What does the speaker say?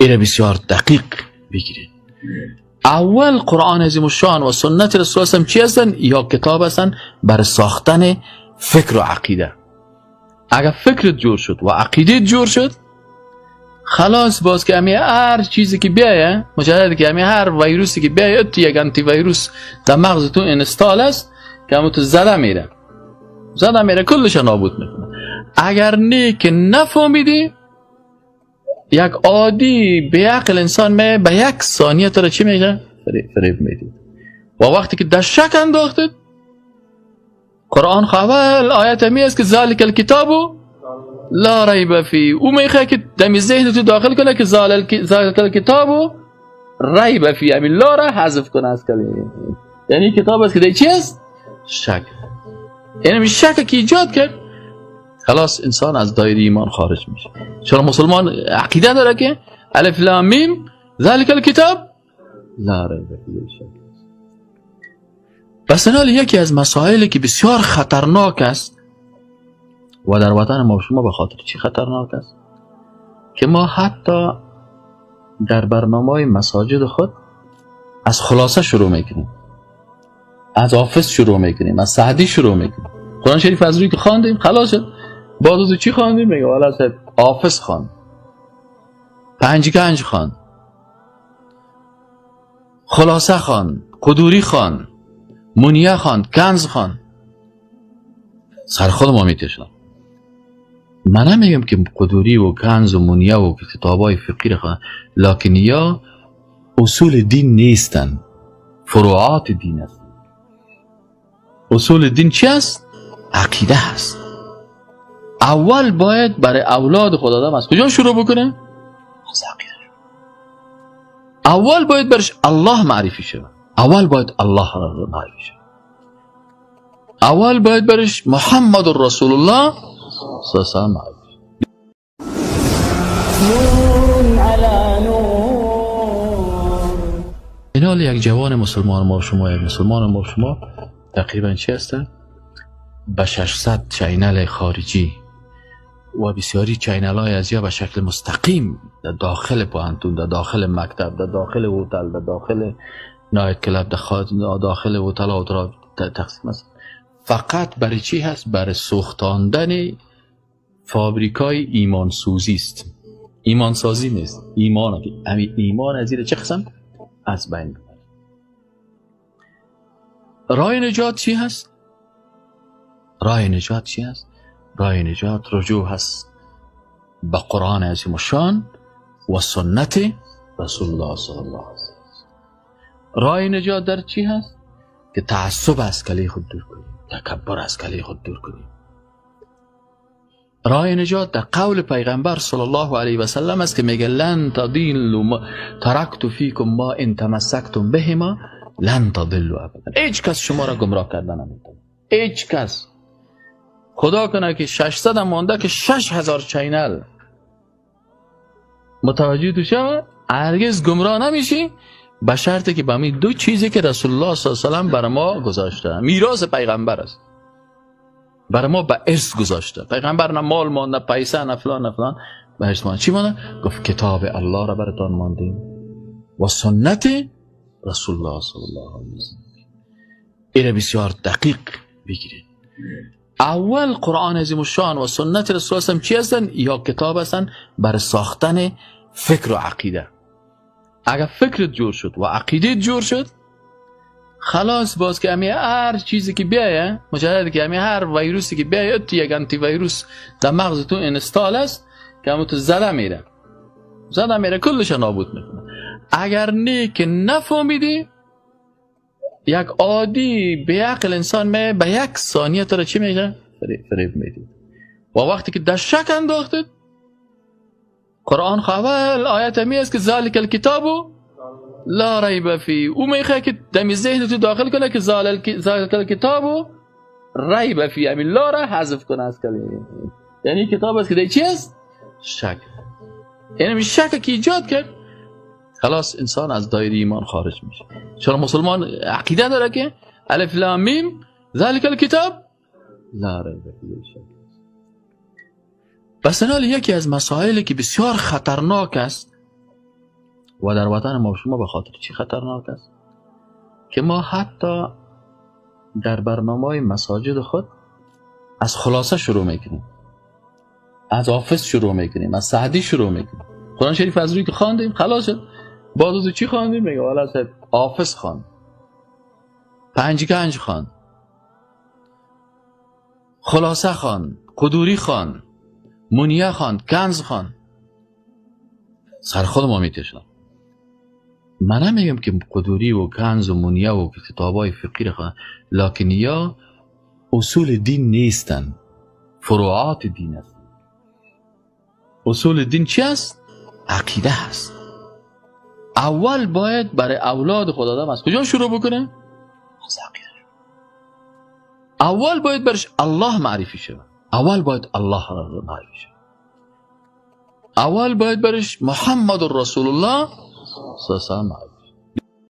این بسیار دقیق بگیرید. اول قرآن عظیم الشان و سنت رسول الله چی هستن؟ یا کتاب هستن برای ساختن فکر و عقیده. اگر فکرت جور شد و عقیدت جور شد، خلاص باز که همی هر چیزی که بیایه، مجرد که همی هر ویروسی که بیایه تو یک انتی ویروس در مغزتون اینستال است که همون تو زده میره کلش نابود میکنه. اگر نه که نفهمیدی، یک عادی به عقل انسان به یک ثانیه تو را چی میگه؟ فریب میدید. و وقتی که در شک انداختید، قرآن اول آیت همی است که ذالک الکتابو لا ریب فی، او میخواه که دمی ذهن تو داخل کنه که ذالک الکتابو ریب فی، همین لا را حذف کنه از کلمه. یعنی کتاب است که دی چی است؟ شک. یعنی شک که ایجاد کرد، خلاص انسان از دایره ایمان خارج میشه. چرا مسلمان عقیده داره که الف لام میم ذالک الکتاب لا ریب فی. پس یکی از مسائلی که بسیار خطرناک است و در وطن ما شما به خاطر چی خطرناک است که ما حتی در برنامه مساجد خود از خلاصه شروع میکنیم، از حافظ شروع میکنیم، از سعدی شروع میکنیم. قرآن شریف از روی که خواندیم خلاص شد. بعد از چی خواندیم؟ میگه والا صاحب حافظ خوان، پنج خوان، خلاصه خوان، قدوری خوان، منیه خوان، کنز خوان. سر خود ما میتشم. من نمیگم که قدوری و کنز و منیه و کتابای فقهی خوان، لکن یا اصول دین نیستن، فروعات دین است. اصول دین چی است؟ عقیده هست. اول باید برای اولاد خود آدم از کجا شروع بکنه؟ از عقیده. اول باید برش الله معرفی شود. اول باید الله را معرفی شود. اول باید برش محمد رسول الله صلی الله علیه و آله معرفی شود. این حال یک جوان مسلمان ما شما، یک مسلمان ما شما تقریبا چی هستن؟ به 600 چینل خارجی و بسیاری چینل های از یا به شکل مستقیم در داخل پوهنتون، در داخل مکتب، در داخل هتل، در داخل نایت کلاب، در داخل هتل ها تقسیم است. فقط برای چی هست؟ برای سوختاندن فابریکای ایمان سوزی است. ایمان سازی نیست، ایمان. ایمان از زیر چه قسم؟ از بین ببرد. راه نجات چی هست؟ راه نجات چی هست؟ راه نجات رجوع هست به قرآن عظیم الشان و سنت رسول الله صلی الله علیه وسلم. راه نجات در چی هست؟ که تعصب از کلی خود دور کنیم، تکبر از کلی خود دور کنیم. راه نجات در قول پیغمبر صلی الله علیه و سلم است که میگه لن تضلوا ترکت فیکم ما ان تمسکتم بهما لن تضلوا ابدا. هیچ کس شما را گمراه کردن نمیتونه، هیچ کس. خدا کنه که 600 مانده که 6000 چینل متوجه تو شود، هرگز گمراه نمیشی به شرطی که به همین دو چیزی که رسول الله صلی الله علیه و سلم برای ما گذاشته، میراث پیغمبر است، برای ما به ارث گذاشته. پیغمبر نه مال ماند، نه پیسه، نه فلان نه فلان، به ارث ماند. چی ماند؟ گفت کتاب الله را براتون ماندیم و سنت رسول الله صلی الله علیه و سلم. این بسیار دقیق بگیرید. اول قرآن عظیم الشان و سنت رسول الله چی هستن؟ یا کتاب هستن برای ساختن فکر و عقیده. اگر فکرت جور شد و عقیدت جور شد، خلاص باز که همی هر چیزی که بیایه، مجرد که همی هر ویروسی که بیایه تو یک انتی ویروس در مغزتون اینستال است که همون تو زده میره کلش نابود میکنه. اگر نه که نفهمیدی، یک عادی به عقل انسان به یک ثانیه تو را چی میگه؟ فریب میدید. و وقتی که در شک انداختید، قرآن اول آیت همی است که ذالک الکتابو لا ریب فی، او میخواه که دمی ذهن تو داخل کنه که ذالک الکتابو ریب فی، همین لا را حذف کنه از کلمه. یعنی کتاب است که دی چی است؟ شک. یعنی شک که ایجاد کرد، خلاص انسان از دایره ایمان خارج میشه. چرا مسلمان عقیده داره که الف لام میم ذالک الکتاب لا ریب فی. پس یکی از مسائلی که بسیار خطرناک است و در وطن ما شما به خاطر چی خطرناک است که ما حتی در برنامه مساجد خود از خلاصه شروع میکنیم، از حافظ شروع میکنیم، از سعدی شروع میکنیم. قرآن شریف از روی که خواندیم خلاص شد. باز از چی خواندیم؟ میگه والا صاحب حافظ خواند، پنج گنج خواند، خلاصه خواند، قدوری خواند، منیه خواند، کنز خواند. سر خود ما میتشم. من نمیگم که قدوری و کنز و منیه و کتابای فقهی خواند، لکن یا اصول دین نیستن، فروعات دین است. اصول دین چی است؟ عقیده هست. اول باید برای اولاد خود آدم از کجا شروع بکنه؟ از عقیده. اول باید برش الله معرفی شود. اول باید الله را معرفی شود. اول باید برش محمد رسول الله صلی الله علیه و سلم معرفی.